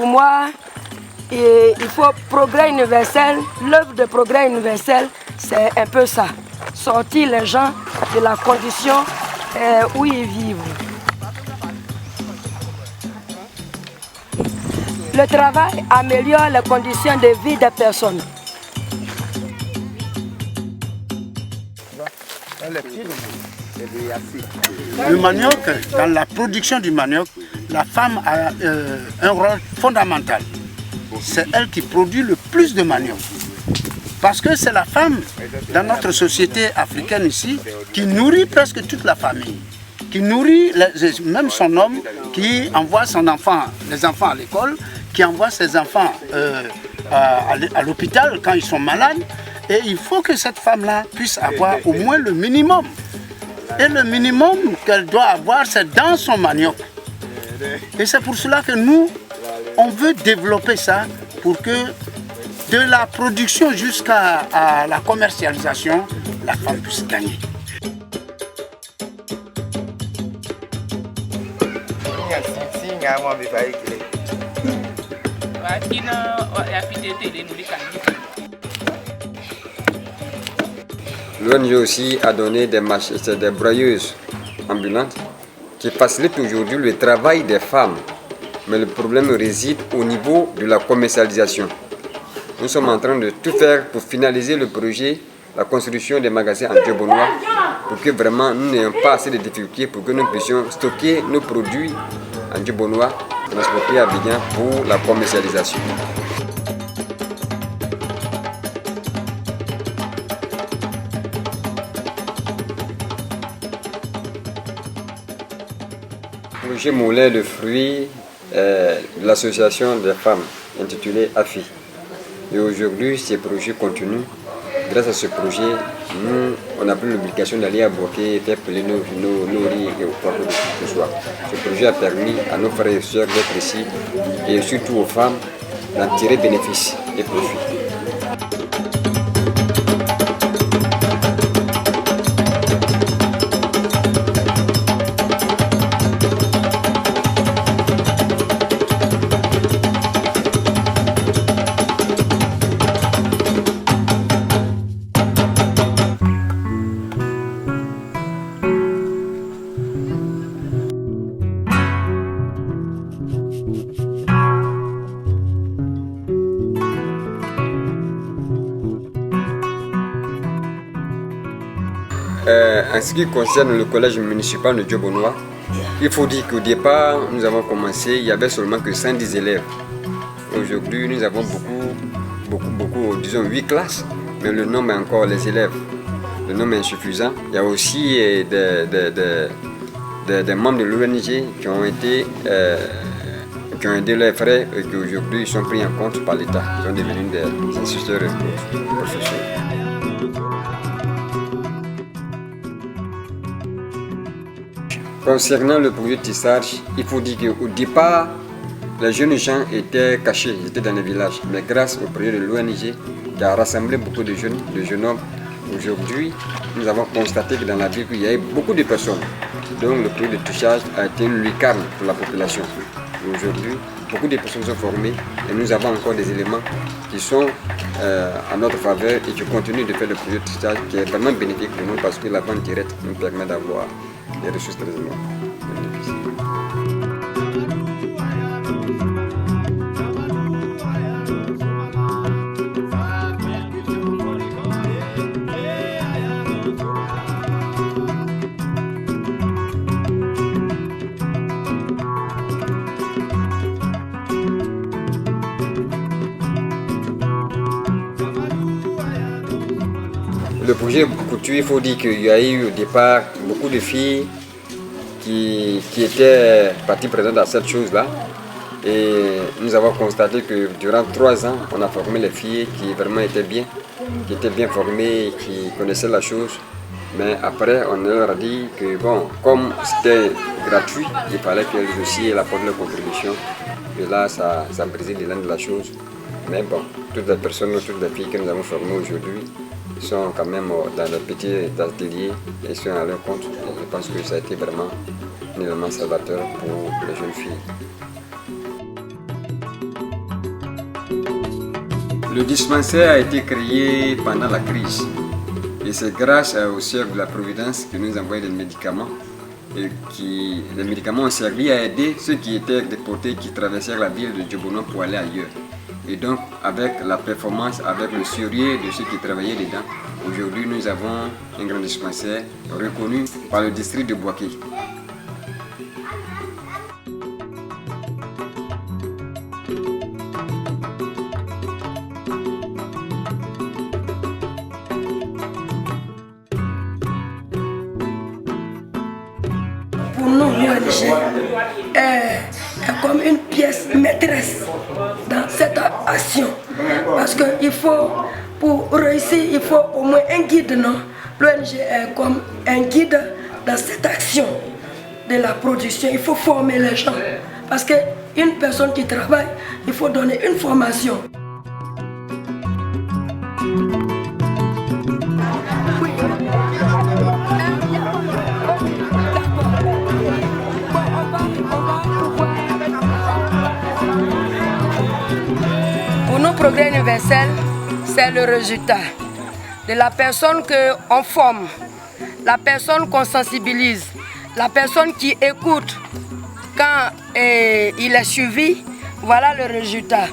pour moi, il faut progrès universel. L'œuvre de progrès universel, c'est un peu ça. Sortir les gens de la condition où ils vivent. Le travail améliore les conditions de vie des personnes. Le manioc, dans la production du manioc, la femme a un rôle fondamental. C'est elle qui produit le plus de manioc. Parce que c'est la femme, dans notre société africaine ici, qui nourrit presque toute la famille. Qui nourrit même son homme, qui envoie les enfants à l'école, qui envoie ses enfants à l'hôpital quand ils sont malades. Et il faut que cette femme-là puisse avoir au moins le minimum. Et le minimum qu'elle doit avoir, c'est dans son manioc. Et c'est pour cela que nous, on veut développer ça pour que de la production jusqu'à la commercialisation, la femme puisse gagner. L'ONG aussi a donné des broyeuses ambulantes qui facilitent aujourd'hui le travail des femmes. Mais le problème réside au niveau de la commercialisation. Nous sommes en train de tout faire pour finaliser le projet, la construction des magasins en Diobonois, pour que vraiment nous n'ayons pas assez de difficultés pour que nous puissions stocker nos produits en Diobonois, transporter à Abidjan pour la commercialisation. Le projet Moulin de fruits de l'association des femmes intitulée AFI. Et aujourd'hui, ces projets continuent. Grâce à ce projet, nous, on n'a plus l'obligation d'aller à Boké et faire peler nos riz et au poivre de ce soir. Ce projet a permis à nos frères et sœurs d'être ici et surtout aux femmes d'en tirer bénéfice et profit. En ce qui concerne le collège municipal de Diobonois, il faut dire qu'au départ, nous avons commencé, il n'y avait seulement que 110 élèves. Aujourd'hui, nous avons beaucoup, disons 8 classes, mais le nombre est encore les élèves. Le nombre est insuffisant. Il y a aussi des membres de l'ONG qui ont aidé leurs frères et qui aujourd'hui sont pris en compte par l'État. Ils sont devenus des instituteurs professionnels. Concernant le projet de tissage, il faut dire qu'au départ, les jeunes gens étaient cachés, ils étaient dans les villages. Mais grâce au projet de l'ONG qui a rassemblé beaucoup de jeunes hommes, aujourd'hui, nous avons constaté que dans la ville, il y avait beaucoup de personnes. Donc le projet de tissage a été une lucarne pour la population. Aujourd'hui, beaucoup de personnes sont formées et nous avons encore des éléments qui sont à notre faveur et qui continuent de faire le projet de tissage qui est vraiment bénéfique pour nous parce que la vente directe nous permet d'avoir des ressources très énormes. Le projet couture, il faut dire qu'il y a eu au départ beaucoup de filles qui étaient parties présentes à cette chose-là. Et nous avons constaté que durant 3 ans, on a formé les filles qui vraiment étaient bien formées, qui connaissaient la chose. Mais après, on leur a dit que bon, comme c'était gratuit, il fallait qu'elles aussi apportent leur contribution. Et là, ça a brisé l'élan de la chose. Mais bon, toutes les personnes, toutes les filles que nous avons formées aujourd'hui, sont quand même dans le petit atelier et sont à leur compte. Et je pense que ça a été vraiment un élément salvateur pour les jeunes filles. Le dispensaire a été créé pendant la crise. Et c'est grâce au Sœur de la Providence que nous envoyons des médicaments. Et les médicaments ont servi à aider ceux qui étaient déportés, qui traversèrent la ville de Djobono pour aller ailleurs. Et donc, avec la performance, avec le sérieux de ceux qui travaillaient dedans, aujourd'hui nous avons un grand dispensaire reconnu par le district de Bouaké. Pour nous, l'ONG est comme une pièce maîtresse dans cette action. Parce qu'il faut, pour réussir, il faut au moins un guide, non? L'ONG est comme un guide dans cette action de la production. Il faut former les gens. Parce qu'une personne qui travaille, il faut donner une formation. Pour nous, Progrès Universel, c'est le résultat de la personne qu'on forme, la personne qu'on sensibilise, la personne qui écoute quand il est suivi. Voilà le résultat.